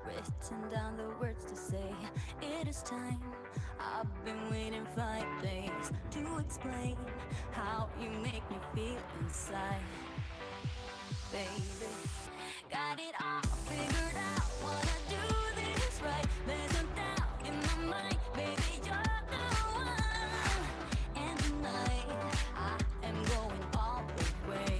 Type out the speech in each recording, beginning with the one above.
written down the words to say. It is time. I've been waiting 5 days to explain how you make me feel inside. Baby, got it all figured out. Wanna do this right. There's no doubt in my mind. Baby, you're the one. And tonight I am going all the way.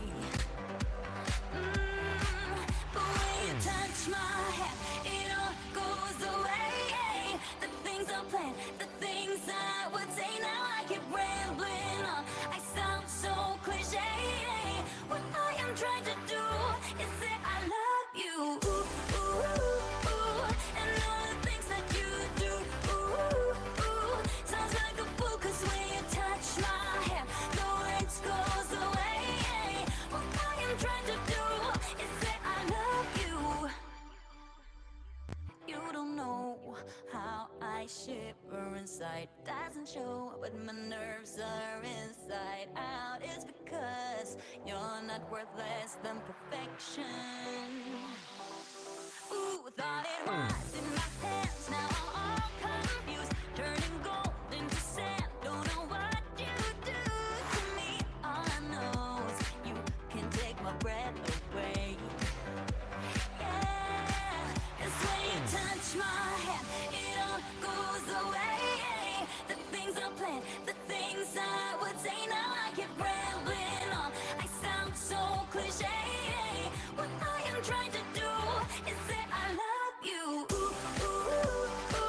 But when you touch my hand, it all goes away. The things I planned, the things I would say, now I keep rambling on. I sound so cliche. What I am trying to do is say I love you. Ooh, ooh, ooh. And all the things that you do. Ooh, ooh. Sounds like a fool, 'cause when you touch my hair, the words goes away. What I am trying to do is say I love you. You don't know how I shiver inside. Doesn't show, but my nerves are inside out. It's because you're not worth less than perfection. Ooh, thought it was in my hands. Now I'm all confused, turning gold into sand. Don't know what you do to me. All I know is you can take my breath away. Yeah, it's when you touch my hand, it all goes away. The things I planned, the things I would say, now I keep rambling on. I sound so cliche. What I am trying to do is say I love you. Ooh, ooh, ooh.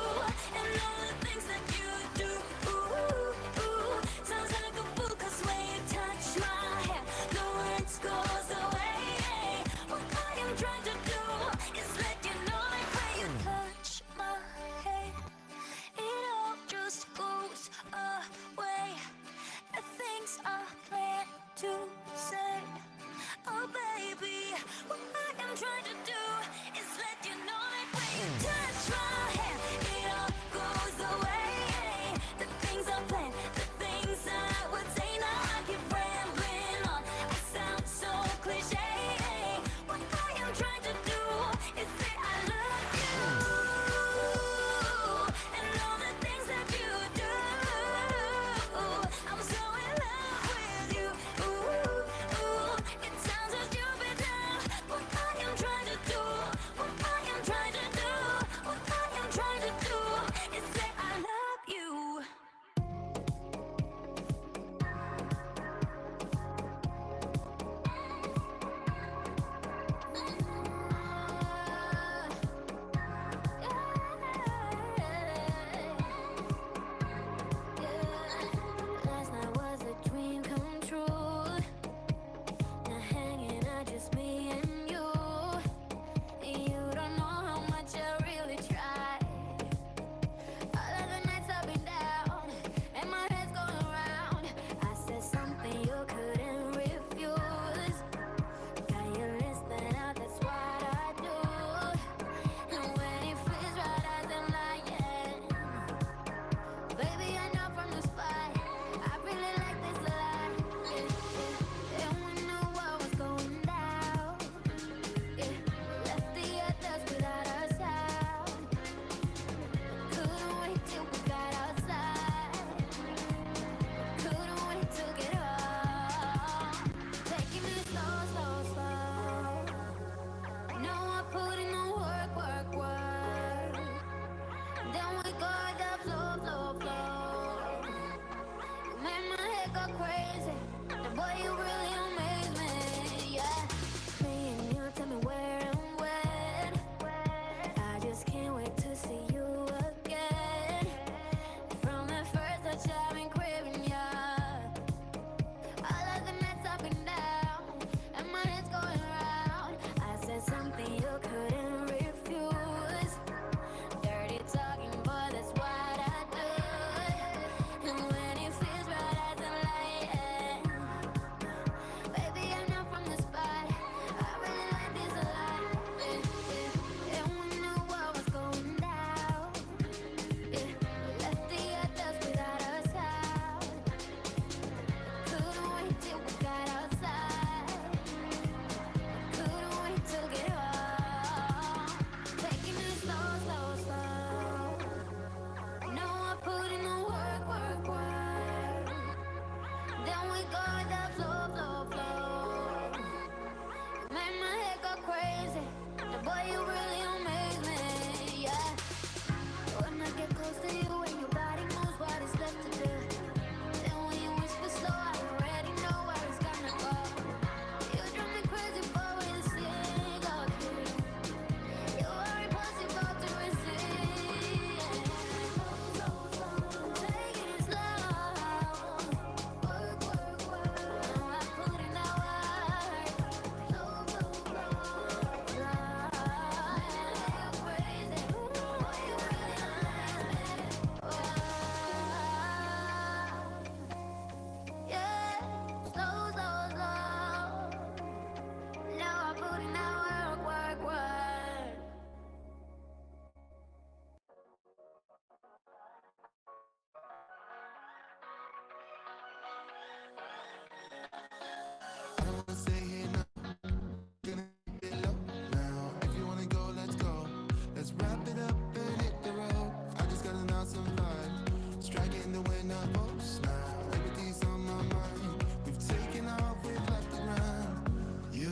striking the wind up hopes now. Everything's on my mind. We've taken off, we've left the ground. You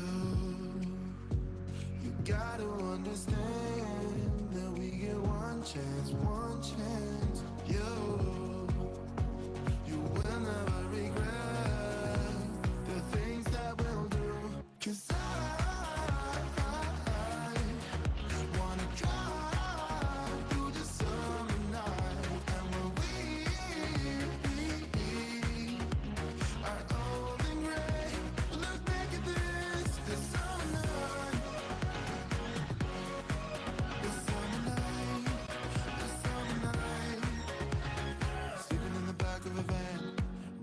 gotta understand that we get one chance, one chance. You will never regret the things that we'll do. 'Cause I wanna drive through the summer night. And when we are old and gray, look back at the summer night. The summer night, the summer night. Sleeping in the back of a van,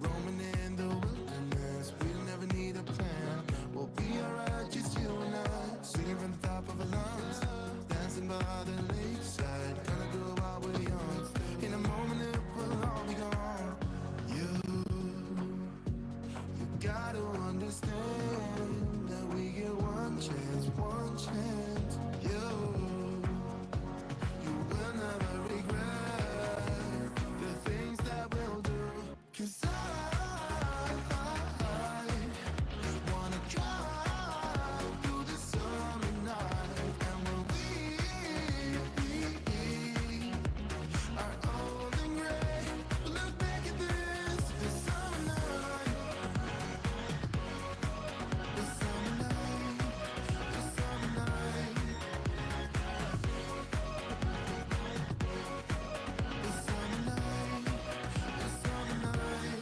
roaming in the wilderness. We never need a plan. We'll be alright, just you and I. Singing from the top of our lungs, dancing by the lakeside. Gonna go while we're young. In a moment it will all be gone. You gotta understand that we get one chance, one chance. You will never regret the things that we'll do. 'Cause I wanna drive through the summer night. And when we are old and gray, look back at the summer night. The summer night, the summer night. The summer night, the summer night.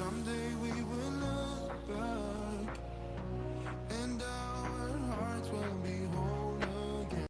Someday we will look back, and our hearts will be whole again.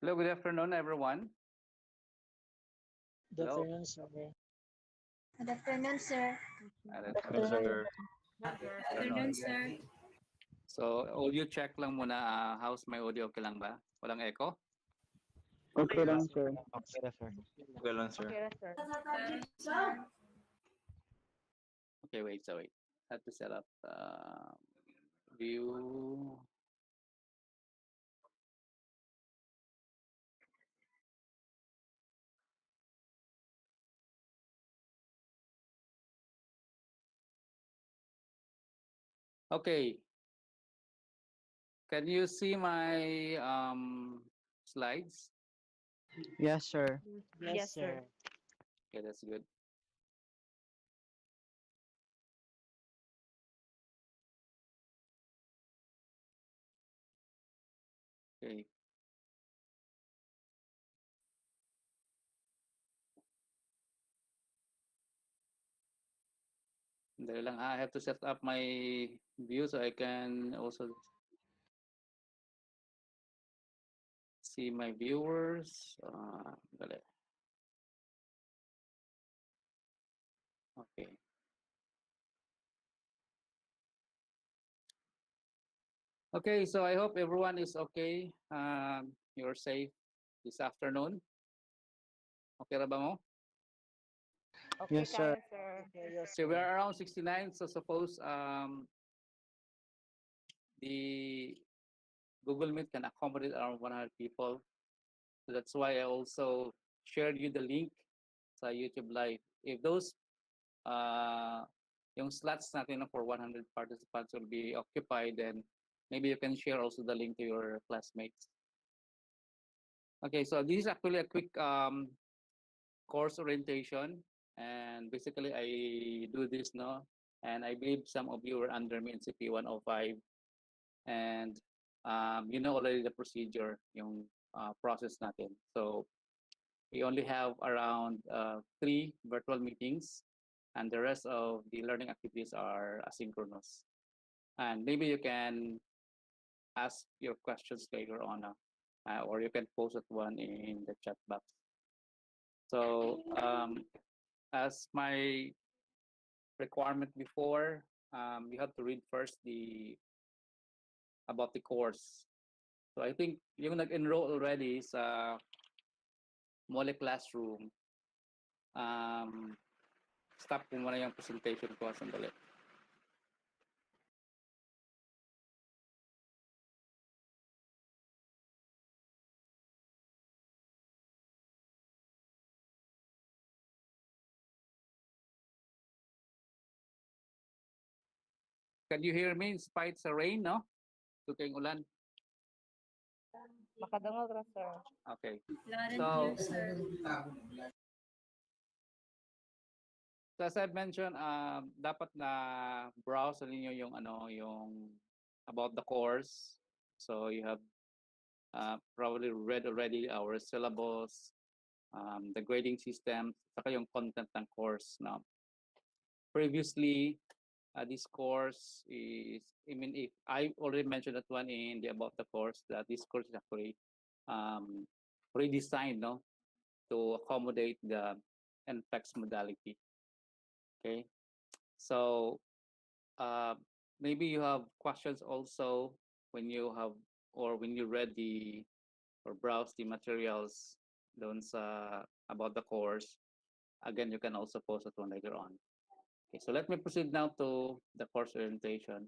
Hello, good afternoon, everyone. Good Hello. afternoon, sir. Good afternoon, sir. Good Hello, afternoon. sir. Afternoon, sir. So, audio check lang muna. How's my audio? Okay lang ba? Walang echo? Okay lang, sir. Okay na, sir. Okay lang, sir. Okay, wait. So, wait. Have to set up view. Okay. Can you see my slides? Yes, sir. Yes, sir. Okay, that's good. Okay. Dali lang. I have to set up my view so I can also see my viewers. Dali. Okay. Okay, so I hope everyone is okay. You're safe this afternoon. Okay ra ba mo? Yes, sir. Okay, yes, So sir. we're around 69. So suppose the Google Meet can accommodate around 100 people. So that's why I also shared you the link sa YouTube Live. If those yung slots natin for 100 participants will be occupied, then maybe you can share also the link to your classmates. Okay, so this is actually a quick course orientation, and basically I do this, no, and I believe some of you were under me in CP 105, and you know already the procedure, yung process natin. So we only have around 3 virtual meetings, and the rest of the learning activities are asynchronous. And maybe you can ask your questions later on, or you can post it one in the chat box. So as my requirement before, you have to read first the about the course. So I think yung nag-enroll already sa Mole Classroom, stop ko muna yung presentation ko sandali. Can you hear me despite sa rain, no? Tukay ulan. Makadungog ra, sir. Okay. Loud and So, clear, sir. so as I've mentioned, dapat na browse ninyo yung ano, yung about the course. So you have probably read already our syllabus, the grading system, saka yung content ng course. Now, previously, this course is, I mean, if I already mentioned that one in the about the course, that this course is actually redesigned, no, to accommodate the NPEX modality. Okay, so maybe you have questions also when you have or when you read the or browse the materials doon sa about the course. Again, you can also post it one later on. Okay, so let me proceed now to the course orientation.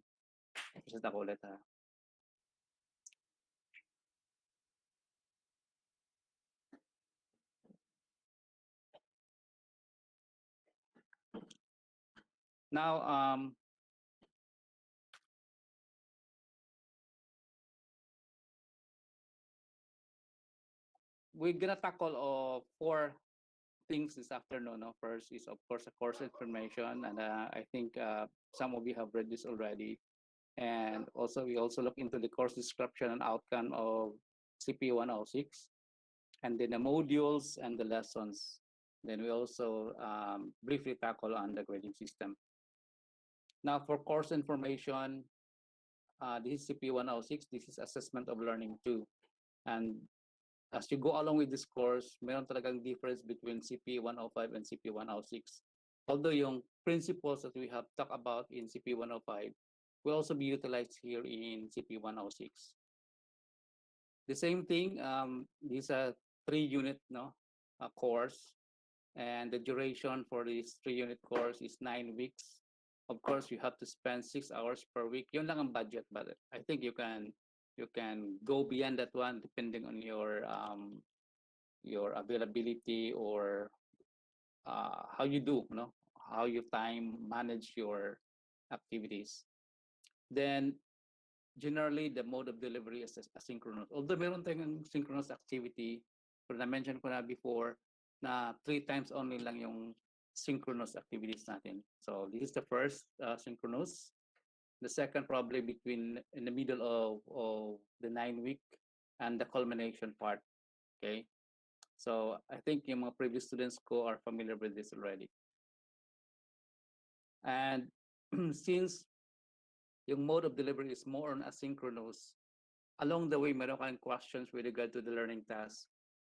Proceed ako ulit, ha. Now, we're gonna tackle 4 things this afternoon. No? First is, of course, a course information, and I think some of you have read this already. And also, we also look into the course description and outcome of CPE 106, and then the modules and the lessons. Then we also briefly tackle on the grading system. Now, for course information, this is CPE 106. This is assessment of learning 2. And as you go along with this course, meron talagang difference between CPE 105 and CPE 106. Although yung principles that we have talked about in CPE 105 will also be utilized here in CPE 106. The same thing, this is a 3-unit course, and the duration for this 3-unit course is 9 weeks. Of course, you have to spend 6 hours per week. Yun lang ang budget, but I think you can go beyond that one depending on your availability or how you do, how you time manage your activities. Then generally the mode of delivery is asynchronous. Although meron tayong synchronous activity, pero na-mention ko na before na 3 times only lang yung synchronous activities natin. So this is the first synchronous. The second probably between in the middle of the 9-week and the culmination part. Okay. So I think yung mga previous students ko are familiar with this already. And since yung mode of delivery is more on asynchronous, along the way, meron kayong questions with regard to the learning task,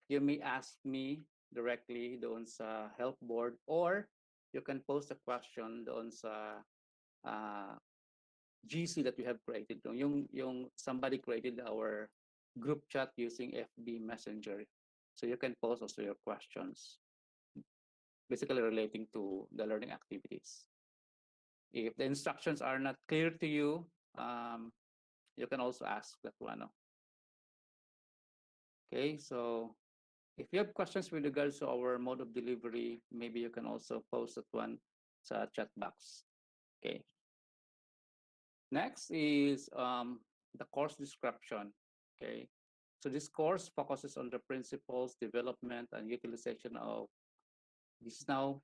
you may ask me directly doon sa help board, or you can post a question doon sa GC that we have created. Yung somebody created our group chat using FB Messenger. So you can post also your questions, basically relating to the learning activities. If the instructions are not clear to you, you can also ask that one. Okay, so if you have questions with regards to our mode of delivery, maybe you can also post that one sa chat box. Okay. Next is the course description. Okay, so this course focuses on the principles, development, and utilization of This is now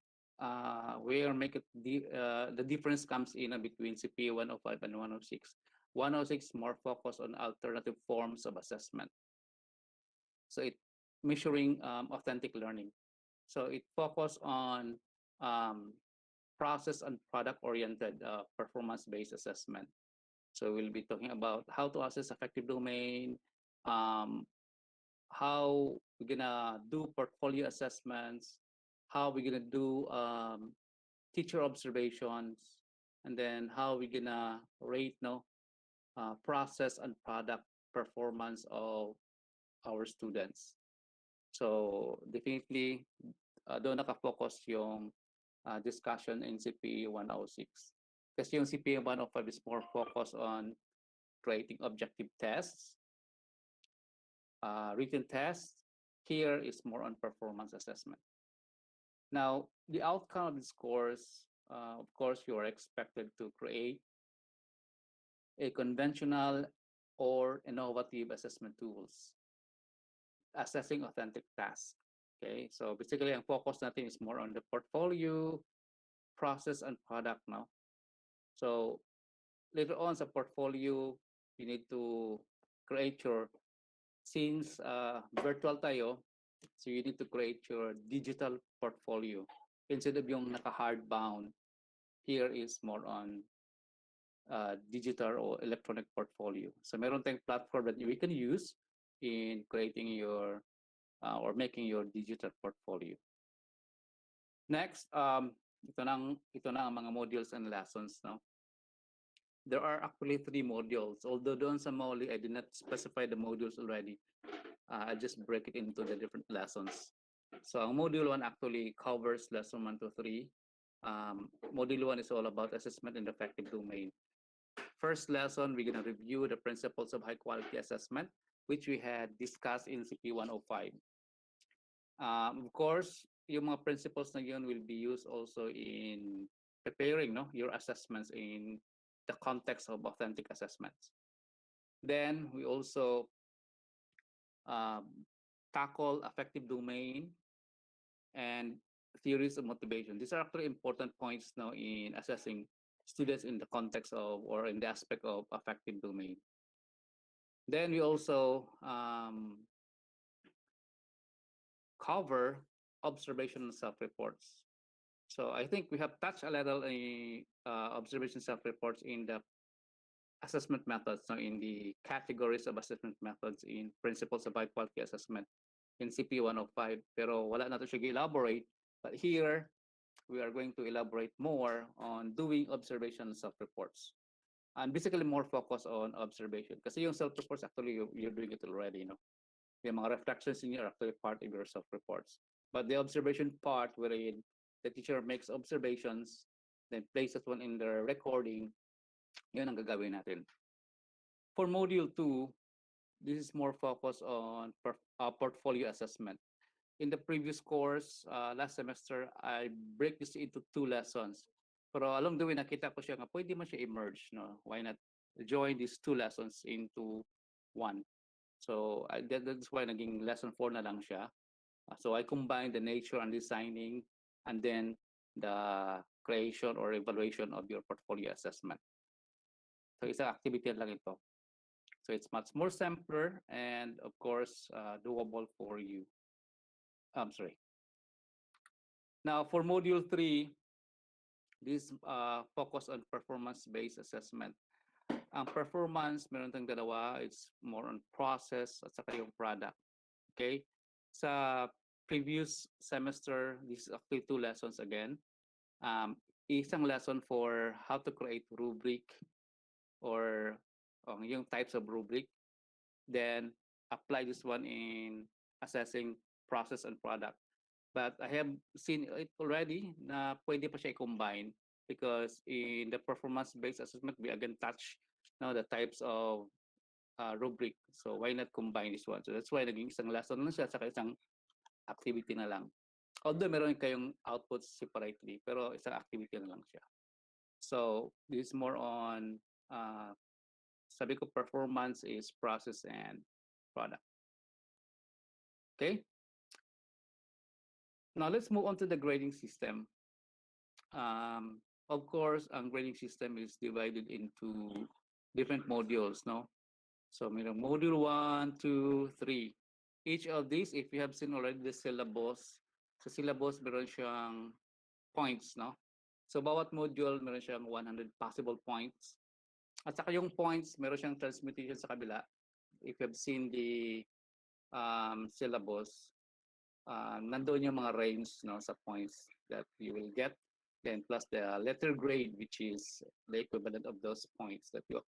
where the difference comes in between CPA 105 and 106. 106 more focused on alternative forms of assessment. So it measuring authentic learning. So it focus on um, process and product oriented performance based assessment. So we'll be talking about how to assess affective domain, um, how we're gonna do portfolio assessments, how we're gonna do teacher observations, and then how we're gonna rate process and product performance of our students. So definitely doon nakafocus yung discussion in CPE 106. Kasi yung CPE 105 is more focused on creating objective tests, written tests. Here is more on performance assessment. Now, the outcome of this course, of course, you are expected to create a conventional or innovative assessment tools, assessing authentic tasks. Okay, so basically, ang focus natin is more on the portfolio, process, and product now. So later on sa portfolio, you need to create your, since virtual tayo, so you need to create your digital portfolio. Instead of yung naka-hard bound, here is more on digital or electronic portfolio. So meron tayong platform that we can use in creating your or making your digital portfolio. Next, ito na ang mga modules and lessons. No? There are actually 3 modules. Although doon sa MOLI, I did not specify the modules already. I just break it into the different lessons. So ang module 1 actually covers lesson 1 to 3. Module 1 is all about assessment in the affective domain. First lesson, we're going to review the principles of high quality assessment, which we had discussed in CP 105. Of course, yung mga principles na yun will be used also in preparing your assessments in the context of authentic assessments. Then we also tackle affective domain and theories of motivation. These are actually important points now in assessing students in the context of or in the aspect of affective domain. Then we also cover observation self-reports. So I think we have touched a little in observation self-reports in the assessment methods, so in the categories of assessment methods in principles of high quality assessment in CP 105, pero wala na to siya elaborate. But here, we are going to elaborate more on doing observation self-reports. And basically more focus on observation. Kasi yung self-reports, actually, you're doing it already, Yung mga reflections in are actually part of your self-reports. But the observation part, wherein the teacher makes observations, then places one in the recording, yun ang gagawin natin. For Module 2, this is more focused on portfolio assessment. In the previous course, last semester, I break this into 2 lessons. Pero along the way, nakita ko siya nga, pwede man siya emerge, Why not join these 2 lessons into 1? So that's why naging lesson 4 na lang siya. So I combine the nature and designing and then the creation or evaluation of your portfolio assessment. So isang activity lang ito. So it's much more simpler and of course doable for you. I'm sorry. Now for module 3, this focus on performance-based assessment. Ang performance, meron tayong dalawa, it's more on process at saka yung product. Okay? Sa previous semester, this is actually 2 lessons again. Isang lesson for how to create rubric or yung types of rubric. Then apply this one in assessing process and product. But I have seen it already na pwede pa siya i-combine because in the performance-based assessment, we again touch the types of rubric. So why not combine this one? So that's why naging isang lesson lang siya saka isang activity na lang. Although meron kayong outputs separately, pero isang activity na lang siya. So this is more on, sabi ko performance is process and product. Okay? Now let's move on to the grading system. Of course, ang grading system is divided into different modules, no? So mayroong module 1, 2, 3. Each of these, if you have seen already the syllabus, sa syllabus meron siyang points, no? So bawat module meron siyang 100 possible points. At saka yung points, meron siyang transmutation sa kabila. If you have seen the syllabus, nandoon yung mga range, no, sa points that you will get. Then plus the letter grade, which is the equivalent of those points that you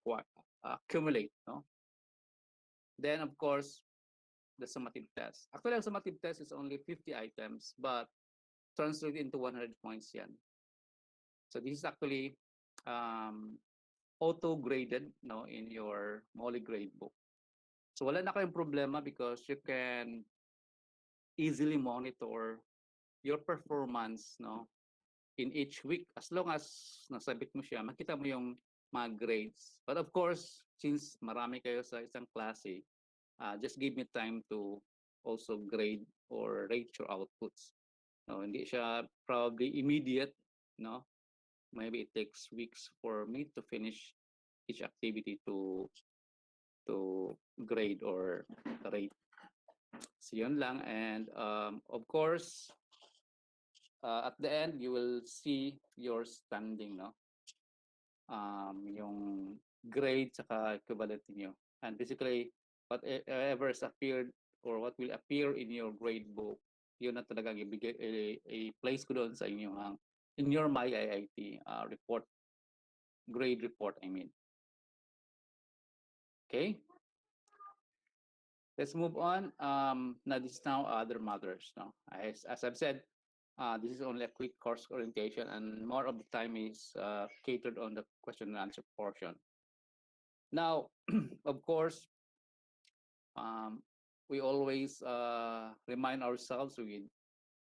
accumulate, no? Then of course, the summative test. Actually, ang summative test is only 50 items, but translated into 100 points yan. So this is actually auto-graded, no, in your Molly grade book. So wala na kayong problema because you can easily monitor your performance, no, in each week. As long as nasabit mo siya, makita mo yung mga grades. But of course, since marami kayo sa isang klase, just give me time to also grade or rate your outputs. No, hindi siya probably immediate, no? Maybe it takes weeks for me to finish each activity to grade or rate. So yun lang. And of course, at the end, you will see your standing, no? Yung grade saka equivalent niyo. And basically, whatever has appeared or what will appear in your grade book, yun na talagang ibigay a place ko doon sa inyong in your My IIT report, grade report, I mean. Okay. Let's move on. Now this is now other matters. No, as I've said, this is only a quick course orientation, and more of the time is catered on the question and answer portion. Now, of course, we always remind ourselves with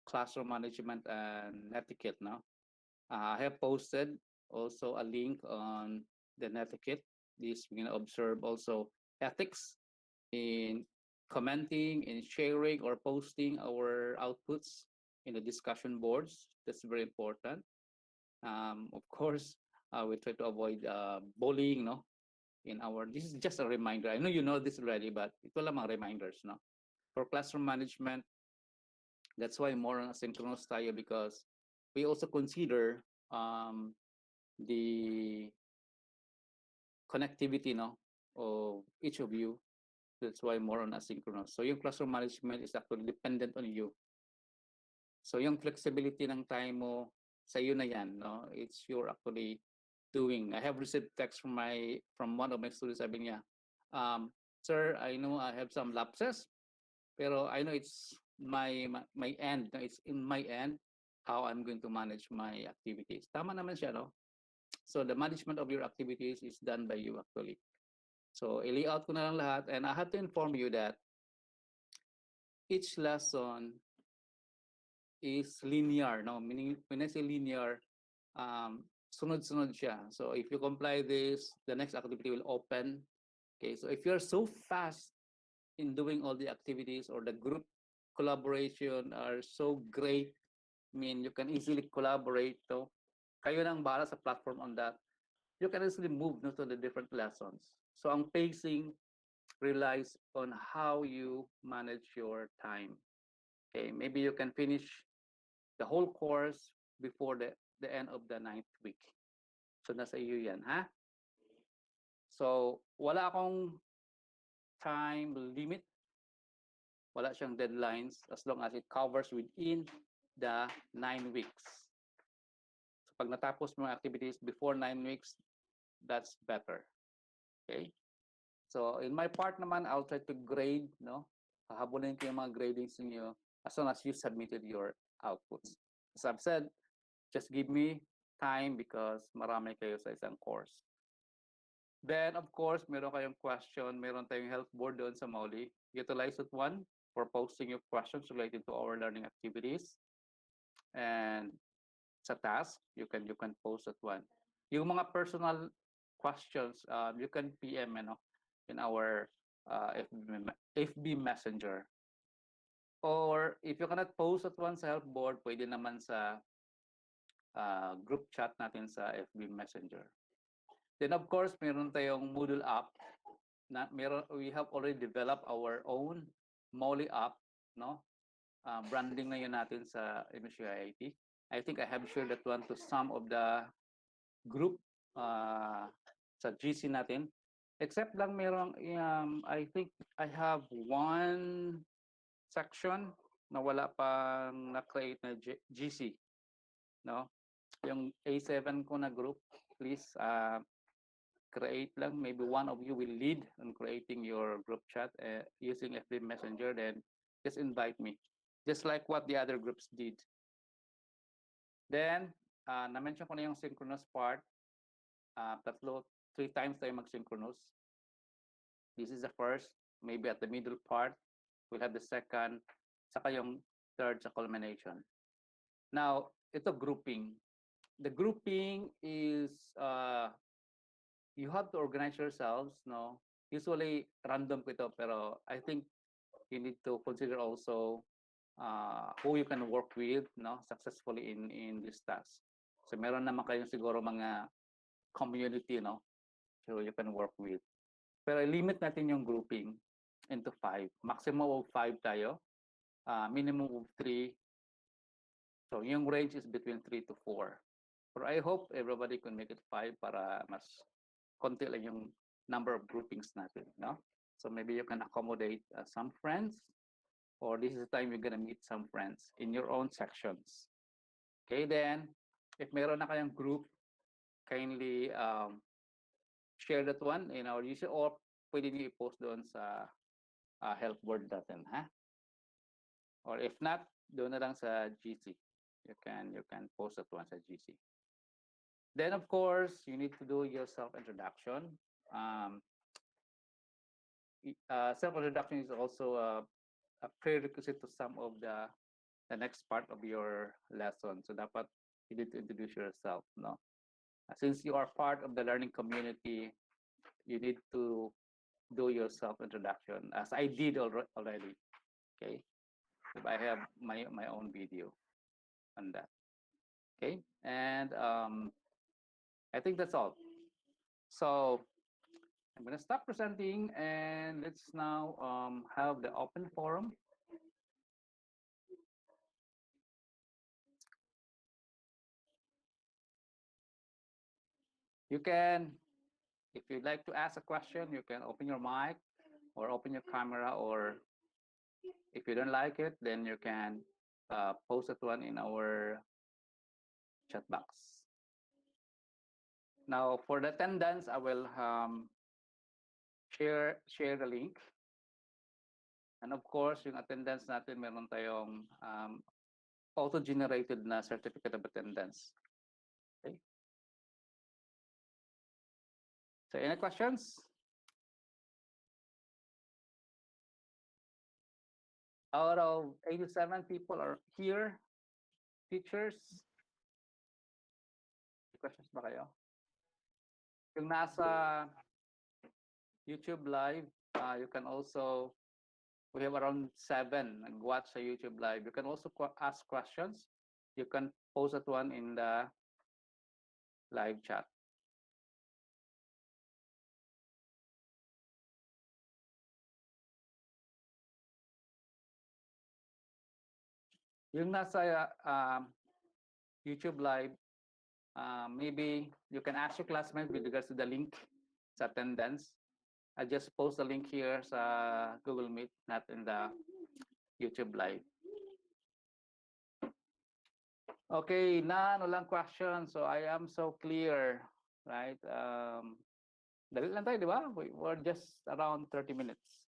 classroom management and etiquette. Now, I have posted also a link on the etiquette. This we're gonna observe also ethics in commenting, in sharing, or posting our outputs in the discussion boards. That's very important. Of course, we try to avoid bullying, no? This is just a reminder. I know you know this already, but ito lang mga reminders, no? For classroom management, that's why more on asynchronous tayo because we also consider the connectivity, no, of each of you. That's why more on asynchronous. So yung classroom management is actually dependent on you. So yung flexibility ng time mo, sa iyo na yan, no? It's your actually doing. I have received text from one of my students, sabi niya, sir, I know I have some lapses, pero I know it's my end, no? It's in my end how I'm going to manage my activities. Tama naman siya, no? So the management of your activities is done by you actually. So i-layout ko na lang lahat, and I have to inform you that each lesson is linear, no? Meaning when I say linear, sunod-sunod siya. So if you comply this, the next activity will open. Okay, so if you're so fast in doing all the activities or the group collaboration are so great, I mean, you can easily collaborate. So kayo nang bahala sa platform on that. You can easily move, no, to the different lessons. So ang pacing relies on how you manage your time. Okay, maybe you can finish the whole course before the end of the 9th week. So nasa iyo yan, ha? So wala akong time limit. Wala siyang deadlines as long as it covers within the 9 weeks. So pag natapos mo activities before 9 weeks, that's better. Okay? So in my part naman, I'll try to grade, no? Hahabulin ko yung mga gradings niyo as long as you submitted your outputs. As I've said, just give me time because marami kayo sa isang course. Then, of course, meron kayong question, meron tayong health board doon sa Molly. Utilize that one for posting your questions related to our learning activities. And sa task, you can post that one. Yung mga personal questions, you can PM, in our FB Messenger. Or if you cannot post at one sa help board, pwede naman sa group chat natin sa FB Messenger. Then of course, meron tayong Moodle app na we have already developed our own Molly app, no? Branding na yun natin sa MSUIT. I think I have shared that one to some of the group sa GC natin. Except lang merong, I think I have one section na wala pang na-create na GC. No? Yung A7 ko na group, please create lang. Maybe one of you will lead on creating your group chat using FB Messenger. Then just invite me. Just like what the other groups did. Then, na-mention ko na yung synchronous part. 3 times tayo mag-synchronous. This is the first. Maybe at the middle part, we'll have the second. Saka yung third sa culmination. Now, ito grouping. The grouping is, you have to organize yourselves, no? Usually, random ko ito, pero I think you need to consider also who you can work with, no, successfully in this task. So meron naman kayong siguro mga community, no, so you can work with. Pero limit natin yung grouping into 5. Maximum of 5 tayo, minimum of 3. So yung range is between 3 to 4. But I hope everybody can make it 5 para mas konti lang yung number of groupings natin, no? So maybe you can accommodate some friends, or this is the time you're gonna meet some friends in your own sections. Okay, then, if meron na kayong group, kindly share that one in our user, or pwede niyo i-post doon sa help board natin, ha? Or if not, doon na lang sa GC. You can post that one sa GC. Then, of course, you need to do your self-introduction. Self-introduction is also a prerequisite to some of the next part of your lesson. So dapat you need to introduce yourself, no? Since you are part of the learning community, you need to do your self-introduction, as I did already. Okay, I have my own video on that. Okay, and I think that's all. So I'm gonna stop presenting, and let's now have the open forum. You can, if you'd like to ask a question, you can open your mic or open your camera, or if you don't like it, then you can post that one in our chat box. Now, for the attendance, I will share the link. And of course, yung attendance natin, meron tayong auto-generated na certificate of attendance. Okay. So, any questions? Out of 87 people are here, teachers. Questions ba kayo? Yung nasa YouTube live, you can also, we have around 7 nag-watch sa YouTube live. You can also ask questions. You can post that one in the live chat. Yung nasa YouTube live, maybe you can ask your classmates with regards to the link sa attendance. I just post the link here sa Google Meet, not in the YouTube live. Okay, none, walang question. So I am so clear, right? Dali lang tayo, di ba? We're just around 30 minutes.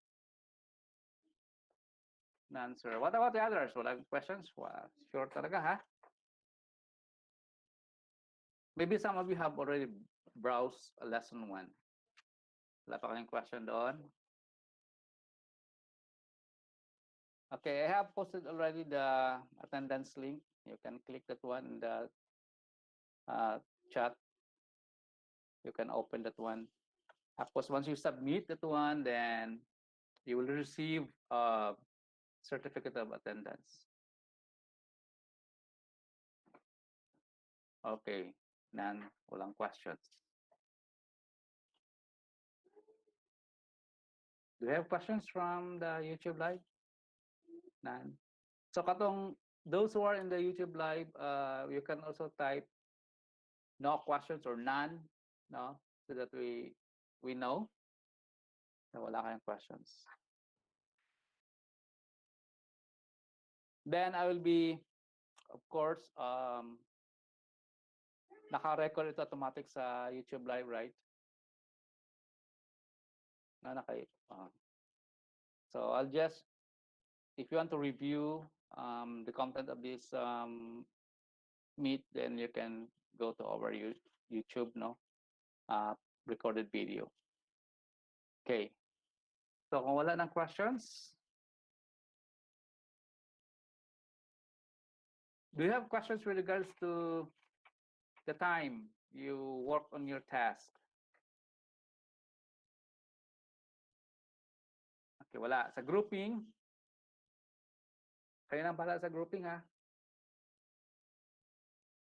None, sir. What about the others? Walang questions? Wow, sure talaga, ha? Maybe some of you have already browsed lesson 1. Wala pa kayong question doon? Okay, I have posted already the attendance link. You can click that one in the chat. You can open that one. Of course, once you submit that one, then you will receive certificate of attendance. Okay, none, walang questions. Do you have questions from the YouTube live? None. So katong those who are in the YouTube live, you can also type no questions or none, no, so that we know na wala kayong questions. Then I will be, of course, naka-record ito automatic sa YouTube live, right? So I'll just, if you want to review the content of this meet, then you can go to our YouTube, no, recorded video. Okay. So kung wala ng questions, do you have questions with regards to the time you work on your task? Okay, wala. Sa grouping, kayo nang bahala sa grouping, ha?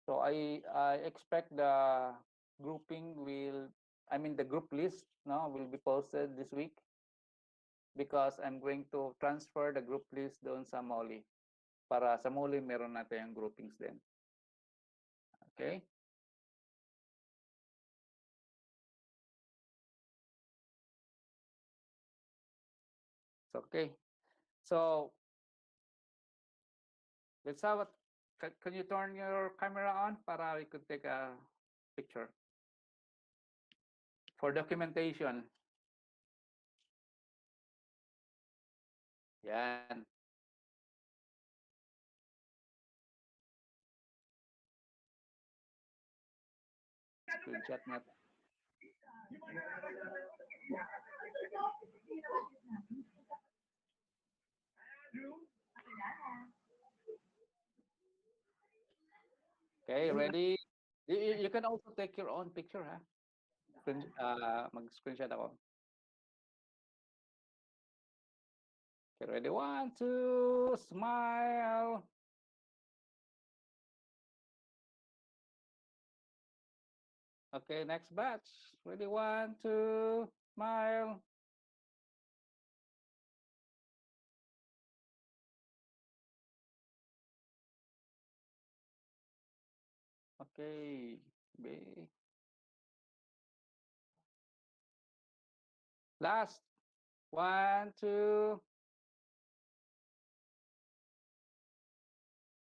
So I expect the grouping will, I mean the group list, no, will be posted this week because I'm going to transfer the group list doon sa Molly. Para sa Molly, meron natin yung groupings din. Okay? Okay. So let's have a, can you turn your camera on para we could take a picture for documentation. Yan. Screenshot na. Okay, ready? You can also take your own picture, ha? Mag-screenshot ako. Okay, ready? 1, 2, smile. Okay, next batch. Ready? 1, 2, smile. Okay, B. Last. 1, 2.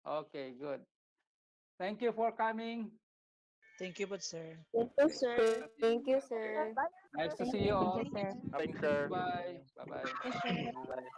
Okay, good. Thank you for coming. Thank you, but sir. Thank you, sir. Thank you, sir. Nice to Thank see you you. all. Thank you, sir. Thanks, sir. Bye. Bye-bye. Thank you, sir. Bye.